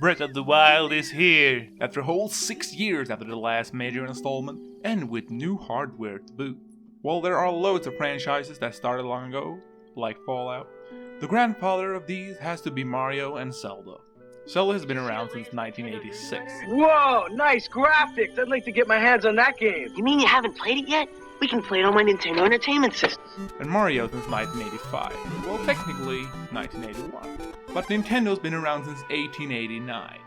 Breath of the Wild is here, after a whole 6 years after the last major installment, and with new hardware to boot. While there are loads of franchises that started long ago, like Fallout, the grandfather of these has to be Mario and Zelda. Zelda has been around since 1986. Whoa, nice graphics! I'd like to get my hands on that game. You mean you haven't played it yet? We can play it on my Nintendo Entertainment System. And Mario since 1985. Well, technically, 1981. But Nintendo's been around since 1889.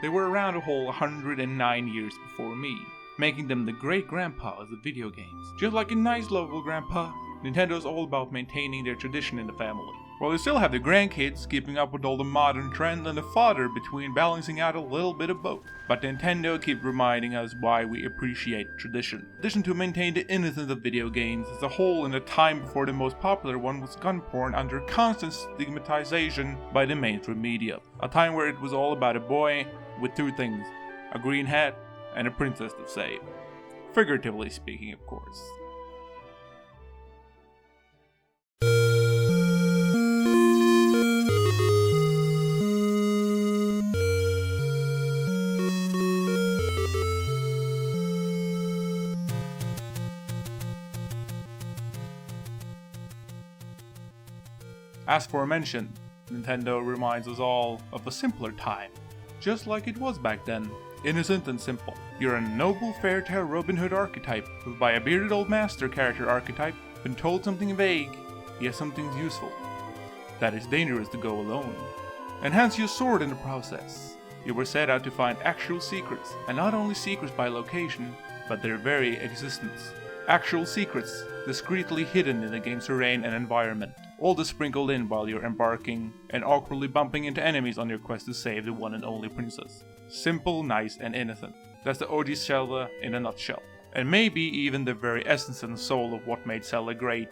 They were around a whole 109 years before me, making them the great-grandpas of video games. Just like a nice local grandpa, Nintendo's all about maintaining their tradition in the family. While they still have the grandkids keeping up with all the modern trends and the father between balancing out a little bit of both. But Nintendo keeps reminding us why we appreciate tradition. Tradition to maintain the innocence of video games as a whole in a time before the most popular one was gun porn under constant stigmatization by the mainstream media. A time where it was all about a boy with two things, a green hat and a princess to save. Figuratively speaking, of course. As aforementioned, Nintendo reminds us all of a simpler time, just like it was back then, innocent and simple. You're a noble fairy tale Robin Hood archetype, who by a bearded old master character archetype, been told something vague, yet something useful, that it's dangerous to go alone, and hands you a sword in the process. You were set out to find actual secrets, and not only secrets by location, but their very existence. Actual secrets, discreetly hidden in the game's terrain and environment, all this sprinkled in while you're embarking and awkwardly bumping into enemies on your quest to save the one and only princess. Simple, nice, and innocent. That's the OG Zelda in a nutshell. And maybe even the very essence and soul of what made Zelda great.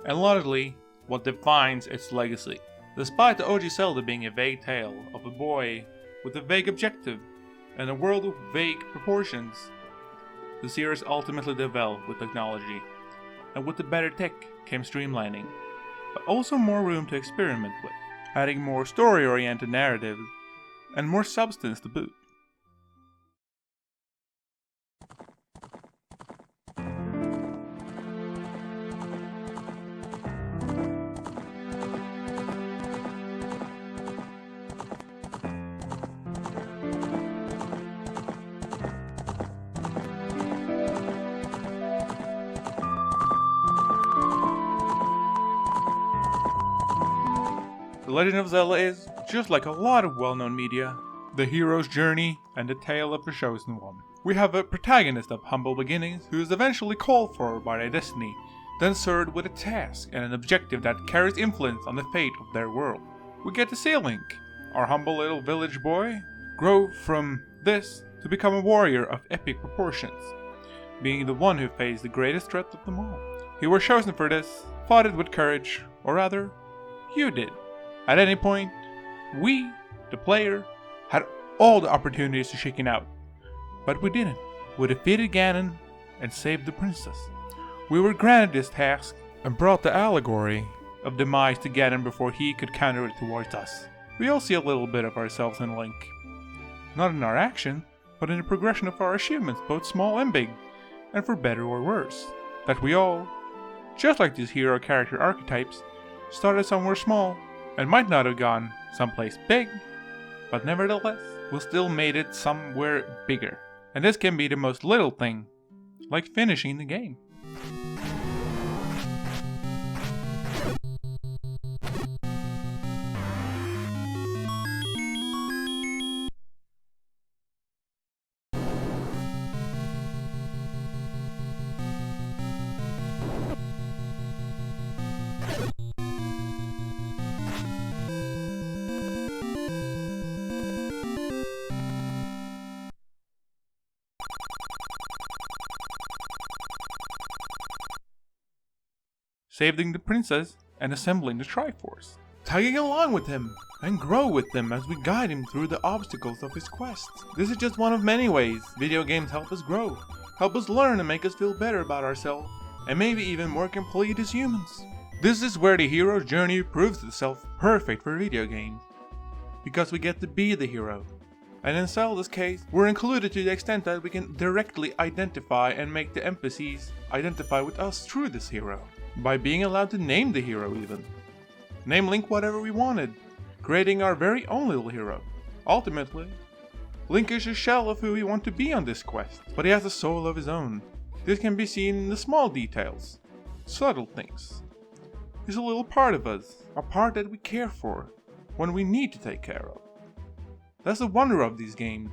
And largely, what defines its legacy. Despite the OG Zelda being a vague tale of a boy with a vague objective and a world of vague proportions, the series ultimately developed with technology. And with the better tech came streamlining, but also more room to experiment with, adding more story-oriented narratives and more substance to boot. The Legend of Zelda is, just like a lot of well-known media, the hero's journey and the tale of the chosen one. We have a protagonist of humble beginnings who is eventually called for by their destiny, then served with a task and an objective that carries influence on the fate of their world. We get to see Link, our humble little village boy, grow from this to become a warrior of epic proportions, being the one who faced the greatest threat of them all. He was chosen for this, fought it with courage, or rather, you did. At any point, we, the player, had all the opportunities to chicken out. But we didn't. We defeated Ganon and saved the princess. We were granted this task and brought the allegory of demise to Ganon before he could counter it towards us. We all see a little bit of ourselves in Link. Not in our action, but in the progression of our achievements, both small and big, and for better or worse. That we all, just like these hero character archetypes, started somewhere small and might not have gone someplace big, but nevertheless, we still made it somewhere bigger. And this can be the most little thing, like finishing the game. Saving the princess and assembling the Triforce, tagging along with him and grow with him as we guide him through the obstacles of his quest. This is just one of many ways video games help us grow, help us learn and make us feel better about ourselves, and maybe even more complete as humans. This is where the hero's journey proves itself perfect for video games. because we get to be the hero. And in Zelda's case, we're included to the extent that we can directly identify and make the NPCs identify with us through this hero, by being allowed to name the hero even. Name Link whatever we wanted, creating our very own little hero. Ultimately, Link is a shell of who we want to be on this quest, but he has a soul of his own. This can be seen in the small details, subtle things. He's a little part of us, a part that we care for, when we need to take care of. That's the wonder of these games.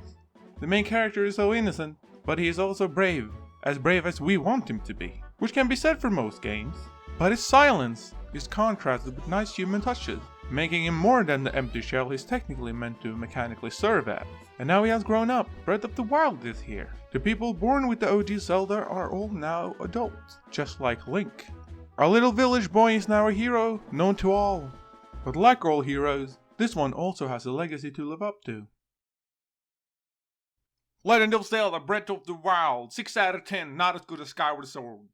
The main character is so innocent, but he is also brave as we want him to be, which can be said for most games. But his silence is contrasted with nice human touches, making him more than the empty shell he's technically meant to mechanically serve as. And now he has grown up, Breath of the Wild is here. The people born with the OG Zelda are all now adults, just like Link. Our little village boy is now a hero, known to all. But like all heroes, this one also has a legacy to live up to. Legend of Zelda Breath of the Wild, 6 out of 10, not as good as Skyward Sword.